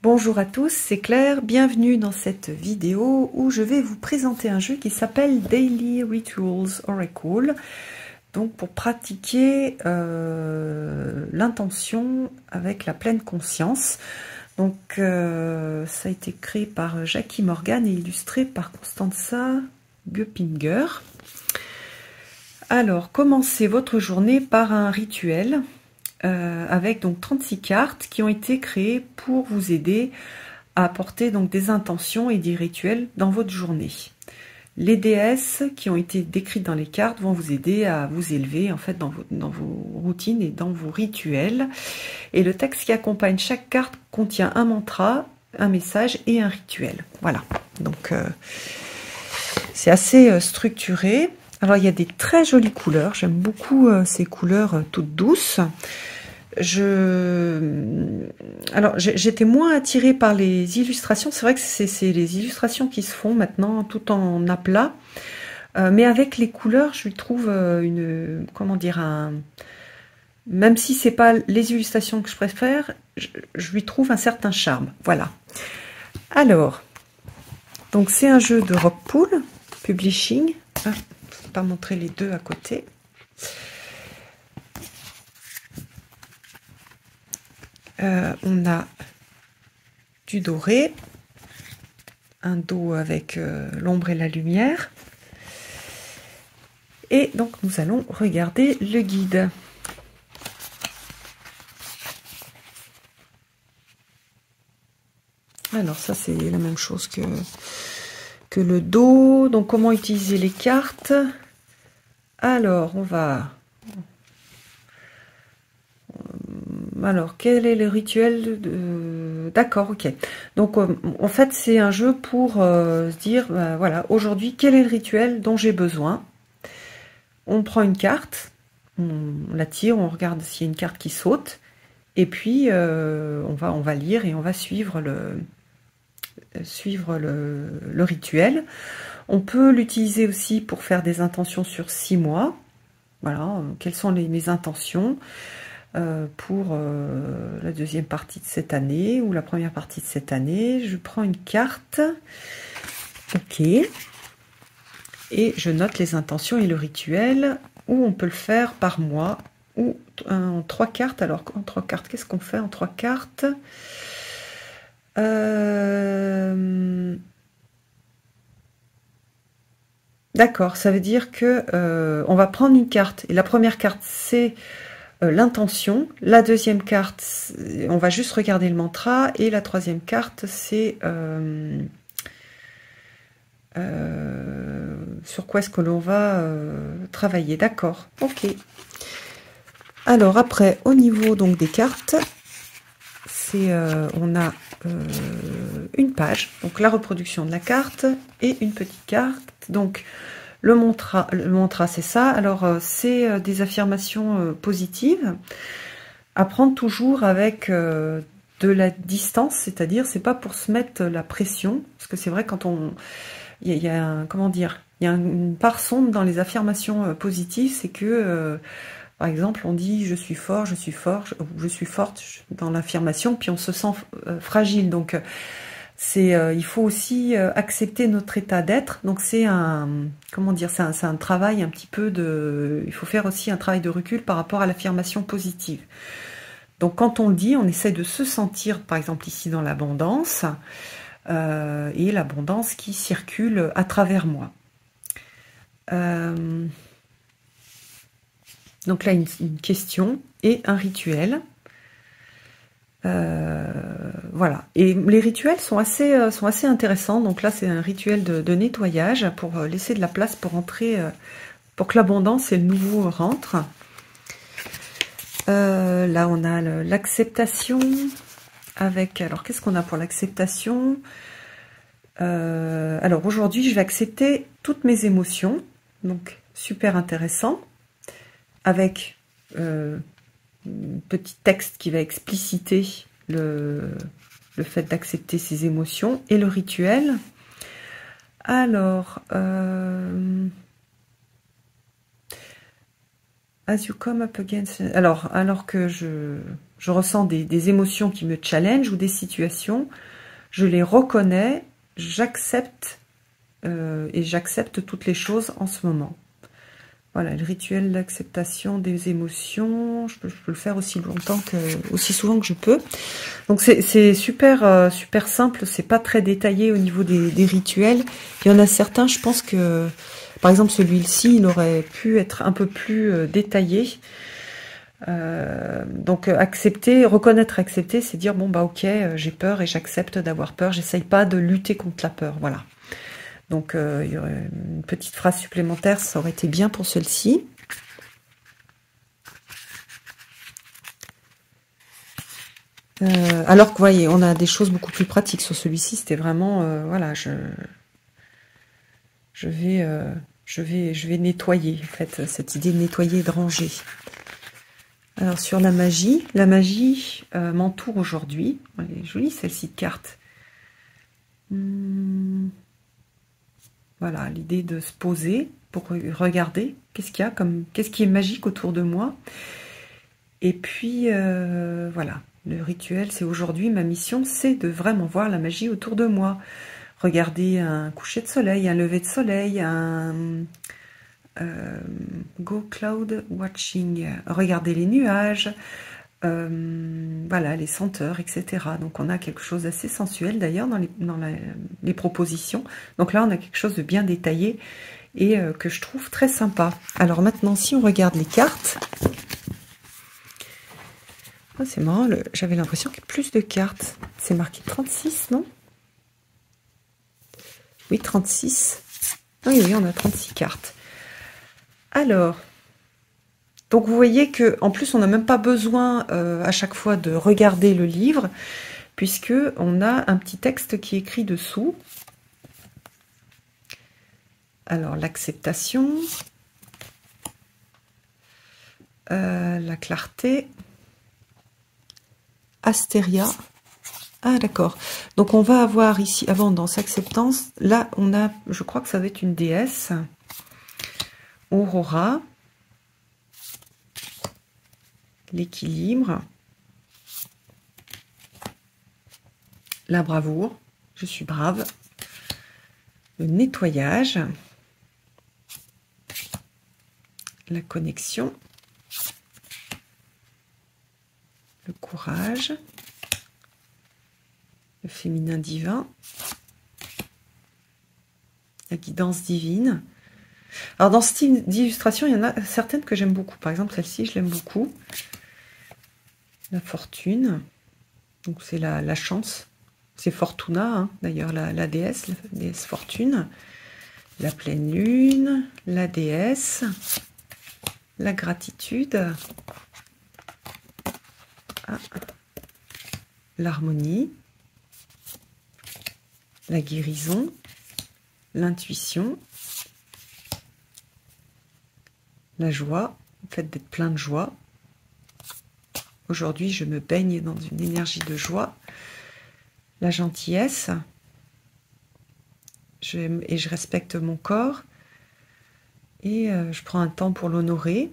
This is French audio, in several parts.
Bonjour à tous, c'est Claire, bienvenue dans cette vidéo où je vais vous présenter un jeu qui s'appelle Daily Rituals Oracle, donc pour pratiquer l'intention avec la pleine conscience. Donc ça a été créé par Jackie Morgan et illustré par Constanza Göppinger. Alors, commencez votre journée par un rituel. Avec donc 36 cartes qui ont été créées pour vous aider à apporter donc des intentions et des rituels dans votre journée. Les déesses qui ont été décrites dans les cartes vont vous aider à vous élever en fait dans vos routines et dans vos rituels. Et le texte qui accompagne chaque carte contient un mantra, un message et un rituel. Voilà, donc c'est assez structuré. Alors il y a des très jolies couleurs, j'aime beaucoup ces couleurs toutes douces. Alors j'étais moins attirée par les illustrations, c'est vrai que c'est les illustrations qui se font maintenant tout en aplat, mais avec les couleurs je lui trouve même si c'est pas les illustrations que je préfère, je lui trouve un certain charme, voilà. Alors, donc c'est un jeu de Rockpool Publishing. Ah, je ne vais pas montrer les deux à côté. On a du doré, un dos avec l'ombre et la lumière. Et donc nous allons regarder le guide. Alors ça c'est la même chose que le dos. Donc comment utiliser les cartes? Alors on va... Alors, quel est le rituel D'accord, ok. Donc, en fait, c'est un jeu pour se dire, voilà, aujourd'hui, quel est le rituel dont j'ai besoin? On prend une carte, on la tire, on regarde s'il y a une carte qui saute, et puis on va lire et on va suivre le rituel. On peut l'utiliser aussi pour faire des intentions sur 6 mois. Voilà, quelles sont mes intentions pour la deuxième partie de cette année ou la première partie de cette année. Je prends une carte, ok, et je note les intentions et le rituel, ou on peut le faire par mois, ou en 3 cartes. Alors en 3 cartes, qu'est-ce qu'on fait en 3 cartes? D'accord, ça veut dire que on va prendre une carte, et la première carte c'est l'intention, la deuxième carte, on va juste regarder le mantra, et la troisième carte, c'est sur quoi est-ce que l'on va travailler. D'accord, ok. Alors après, au niveau donc des cartes, c'est on a une page, donc la reproduction de la carte, et une petite carte, donc le mantra c'est ça. Alors c'est des affirmations positives à prendre toujours avec de la distance, c'est-à-dire c'est pas pour se mettre la pression, parce que c'est vrai quand il y a comment dire, il y a une part sombre dans les affirmations positives, c'est que par exemple on dit je suis fort, je suis forte dans l'affirmation, puis on se sent fragile, donc il faut aussi accepter notre état d'être. Donc c'est un, comment dire, c'est un travail un petit peu il faut faire aussi un travail de recul par rapport à l'affirmation positive. Donc quand on le dit, on essaie de se sentir, par exemple ici dans l'abondance, et l'abondance qui circule à travers moi. Donc là, une question et un rituel. Voilà, et les rituels sont assez intéressants. Donc là c'est un rituel de nettoyage pour laisser de la place pour entrer, pour que l'abondance et le nouveau rentrent. Là on a l'acceptation avec, alors qu'est-ce qu'on a pour l'acceptation? Alors aujourd'hui je vais accepter toutes mes émotions, donc super intéressant, avec petit texte qui va expliciter le fait d'accepter ses émotions, et le rituel. Alors As you come up against... Alors que je ressens des émotions qui me challenge ou des situations, je les reconnais, j'accepte et j'accepte toutes les choses en ce moment. Voilà, le rituel d'acceptation des émotions, je peux le faire aussi souvent que je peux. Donc c'est super super simple, c'est pas très détaillé au niveau des rituels. Il y en a certains, je pense que, par exemple celui-ci, il aurait pu être un peu plus détaillé. Donc accepter, reconnaître, accepter, c'est dire bon bah ok, j'ai peur et j'accepte d'avoir peur. J'essaye pas de lutter contre la peur, voilà. Donc, il y aurait une petite phrase supplémentaire, ça aurait été bien pour celle-ci. Alors que, vous voyez, on a des choses beaucoup plus pratiques sur celui-ci. C'était vraiment, voilà, je vais nettoyer, en fait, cette idée de nettoyer et de ranger. Alors, sur la magie m'entoure aujourd'hui. Elle est jolie, celle-ci de carte. Voilà, l'idée de se poser pour regarder qu'est-ce qu'il y a qu'est-ce qui est magique autour de moi. Et puis, voilà, le rituel, c'est aujourd'hui, ma mission, c'est de vraiment voir la magie autour de moi. Regarder un coucher de soleil, un lever de soleil, go cloud watching, regarder les nuages, voilà, les senteurs, etc. Donc on a quelque chose d'assez sensuel d'ailleurs dans les propositions. Donc là on a quelque chose de bien détaillé et que je trouve très sympa. Alors maintenant si on regarde les cartes, oh, c'est marrant, j'avais l'impression qu'il y a plus de cartes. C'est marqué 36, non? Oui, 36. Oui, on a 36 cartes. Alors, donc vous voyez que en plus on n'a même pas besoin à chaque fois de regarder le livre, puisque on a un petit texte qui est écrit dessous. Alors l'acceptation, la clarté, Astéria. Ah d'accord. Donc on va avoir ici, avant dans acceptance, là on a, je crois que ça va être une déesse, Aurora. L'équilibre, la bravoure, je suis brave, le nettoyage, la connexion, le courage, le féminin divin, la guidance divine. Alors dans ce style d'illustration, il y en a certaines que j'aime beaucoup. Par exemple, celle-ci, je l'aime beaucoup. La fortune, donc c'est la chance, c'est Fortuna, hein, d'ailleurs la déesse fortune, la pleine lune, la déesse, la gratitude, l'harmonie, la guérison, l'intuition, la joie, le fait d'être plein de joie. Aujourd'hui, je me baigne dans une énergie de joie. La gentillesse. Et je respecte mon corps. Et je prends un temps pour l'honorer.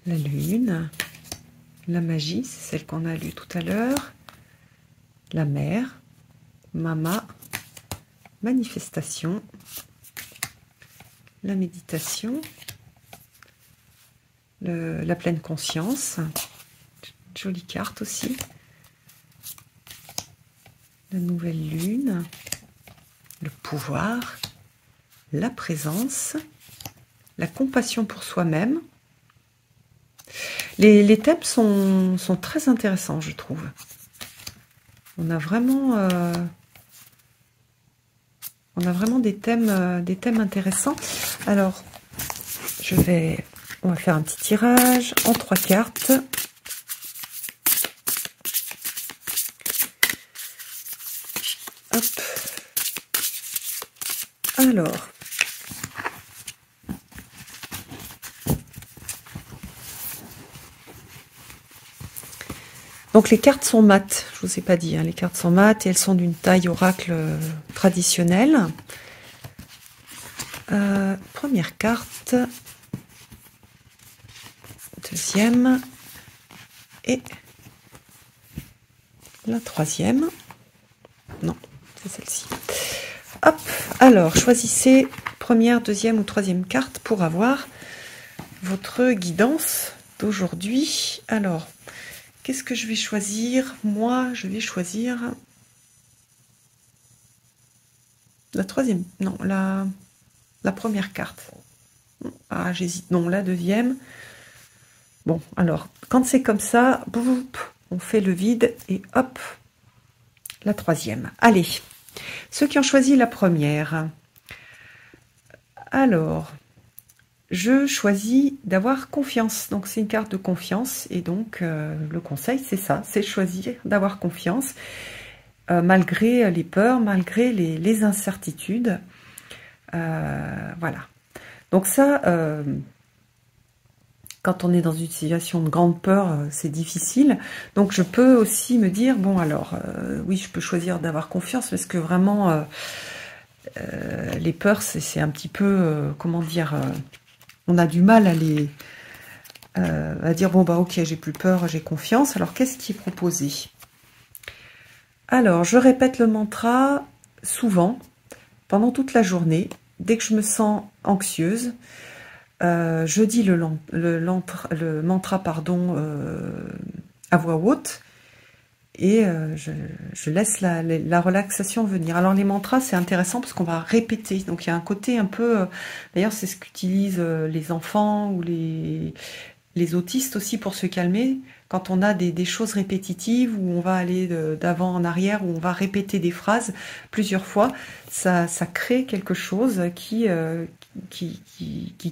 La lune. La magie, c'est celle qu'on a lue tout à l'heure. La mer. Mama. Manifestation. La méditation, la pleine conscience, jolie carte aussi, la nouvelle lune, le pouvoir, la présence, la compassion pour soi-même. Les thèmes sont très intéressants, je trouve. On a vraiment des thèmes intéressants. Alors, on va faire un petit tirage en 3 cartes. Hop. Alors, Donc les cartes sont mates, je vous ai pas dit, hein, les cartes sont mates et elles sont d'une taille oracle traditionnelle. Première carte, deuxième et la troisième. Non, c'est celle-ci. Hop, alors choisissez première, deuxième ou troisième carte pour avoir votre guidance d'aujourd'hui. Alors, qu'est-ce que je vais choisir? Moi, je vais choisir la troisième. Non, la première carte. Ah, j'hésite. Non, la deuxième. Bon, alors, quand c'est comme ça, boum, on fait le vide et hop, la troisième. Allez, ceux qui ont choisi la première. Alors, je choisis d'avoir confiance. Donc, c'est une carte de confiance. Et donc, le conseil, c'est ça, c'est choisir d'avoir confiance. Malgré les peurs, malgré les incertitudes. Voilà. Donc ça, quand on est dans une situation de grande peur, c'est difficile. Donc je peux aussi me dire, bon alors, oui, je peux choisir d'avoir confiance, parce que vraiment, les peurs, c'est un petit peu, comment dire, on a du mal à dire, bon bah ok, j'ai plus peur, j'ai confiance. Alors qu'est-ce qui est proposé? Alors, je répète le mantra souvent, pendant toute la journée. Dès que je me sens anxieuse, je dis le mantra pardon, à voix haute et je laisse la relaxation venir. Alors les mantras, c'est intéressant parce qu'on va répéter. Donc il y a un côté un peu... D'ailleurs, c'est ce qu'utilisent les enfants ou les autistes aussi pour se calmer. Quand on a des choses répétitives, où on va aller d'avant en arrière, où on va répéter des phrases plusieurs fois, ça crée quelque chose qui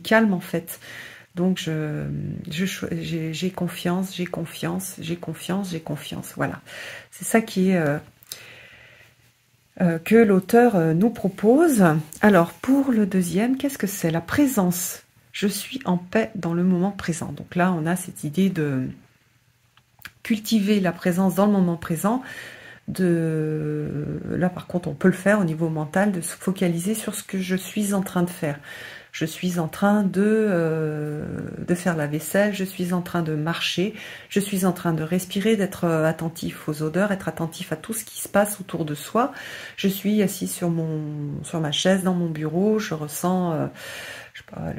calme en fait. Donc j'ai confiance, j'ai confiance, j'ai confiance, j'ai confiance. Voilà, c'est ça qui est que l'auteur nous propose. Alors pour le deuxième, qu'est-ce que c'est? La présence. Je suis en paix dans le moment présent. Donc là, on a cette idée de cultiver la présence dans le moment présent. Là, par contre, on peut le faire au niveau mental, de se focaliser sur ce que je suis en train de faire. Je suis en train de faire la vaisselle, je suis en train de marcher, je suis en train de respirer, d'être attentif aux odeurs, être attentif à tout ce qui se passe autour de soi. Je suis assis sur ma chaise dans mon bureau, je ressens... je sais pas,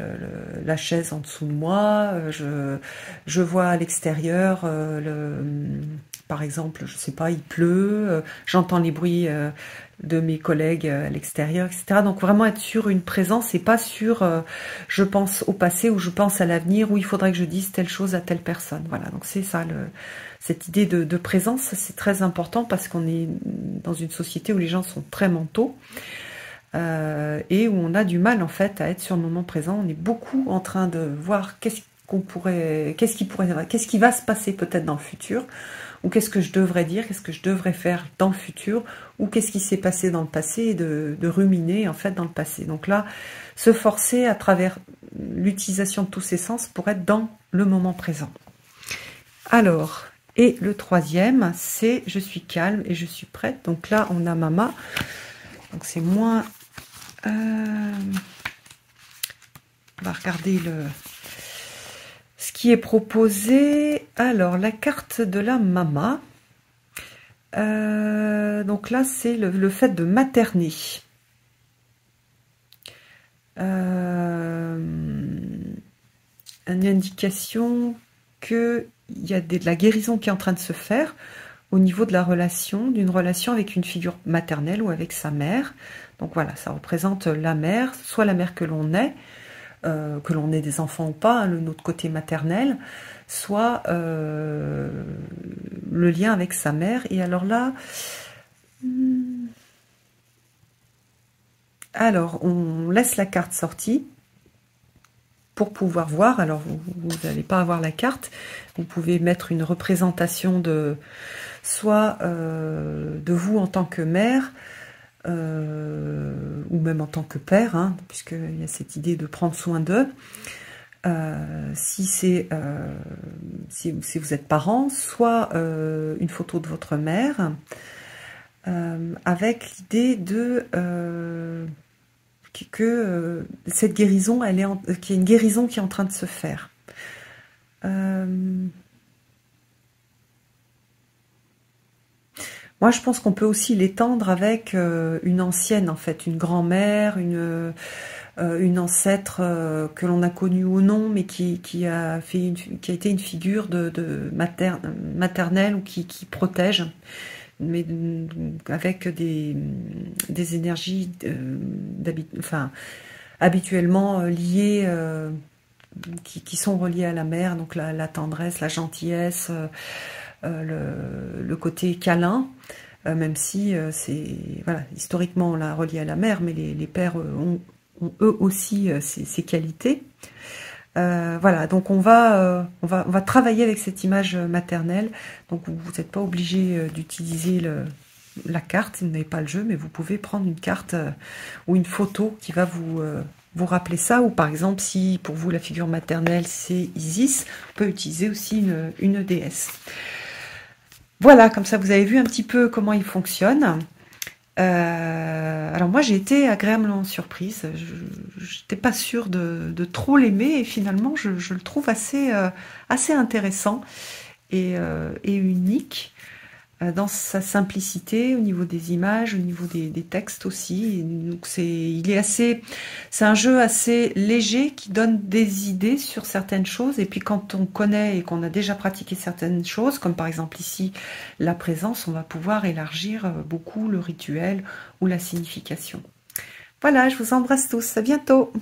la chaise en dessous de moi, je vois à l'extérieur, par exemple, je sais pas, il pleut, j'entends les bruits de mes collègues à l'extérieur, etc. Donc vraiment être sur une présence et pas sur je pense au passé ou je pense à l'avenir où il faudrait que je dise telle chose à telle personne. Voilà, donc c'est ça, cette idée de présence, c'est très important parce qu'on est dans une société où les gens sont très mentaux. Et où on a du mal en fait à être sur le moment présent. On est beaucoup en train de voir qu'est-ce qui va se passer peut-être dans le futur, ou qu'est-ce que je devrais dire, qu'est-ce que je devrais faire dans le futur, ou qu'est-ce qui s'est passé dans le passé, et de ruminer en fait dans le passé. Donc là, se forcer à travers l'utilisation de tous ces sens pour être dans le moment présent. Alors, et le troisième, c'est je suis calme et je suis prête. Donc là, on a Mama. Donc c'est moins... on va regarder ce qui est proposé. Alors, la carte de la Mama. Donc là, c'est le fait de materner. Une indication qu'il y a de la guérison qui est en train de se faire au niveau de la relation, d'une relation avec une figure maternelle ou avec sa mère. Donc voilà, ça représente la mère, soit la mère que l'on ait des enfants ou pas, hein, notre côté maternel, soit le lien avec sa mère. Et alors là, alors on laisse la carte sortie pour pouvoir voir. Alors vous n'allez pas avoir la carte, vous pouvez mettre une représentation de soit de vous en tant que mère, ou même en tant que père, hein, puisqu'il y a cette idée de prendre soin d'eux, si c'est si vous êtes parent, soit une photo de votre mère, avec l'idée de que cette guérison, qu'il y a une guérison qui est en train de se faire. Moi, je pense qu'on peut aussi l'étendre avec une ancienne, en fait, une grand-mère, une ancêtre que l'on a connue ou non, mais qui a été une figure de maternelle ou qui protège, mais avec des énergies habituellement liées, qui sont reliées à la mère, donc la tendresse, la gentillesse, le côté câlin, même si c'est voilà, historiquement on l'a relié à la mère, mais les pères ont eux aussi ces qualités. Voilà, donc on va travailler avec cette image maternelle. Donc vous n'êtes pas obligé d'utiliser la carte, si vous n'avez pas le jeu, mais vous pouvez prendre une carte ou une photo qui va vous rappeler ça. Ou par exemple, si pour vous la figure maternelle c'est Isis, on peut utiliser aussi une déesse. Voilà, comme ça vous avez vu un petit peu comment il fonctionne. Alors moi j'ai été agréablement surprise, je n'étais pas sûre de trop l'aimer et finalement je le trouve assez intéressant et unique dans sa simplicité au niveau des images, au niveau des textes aussi. Et donc c'est un jeu assez léger qui donne des idées sur certaines choses, et puis quand on connaît et qu'on a déjà pratiqué certaines choses, comme par exemple ici la présence, on va pouvoir élargir beaucoup le rituel ou la signification. Voilà, je vous embrasse tous, à bientôt.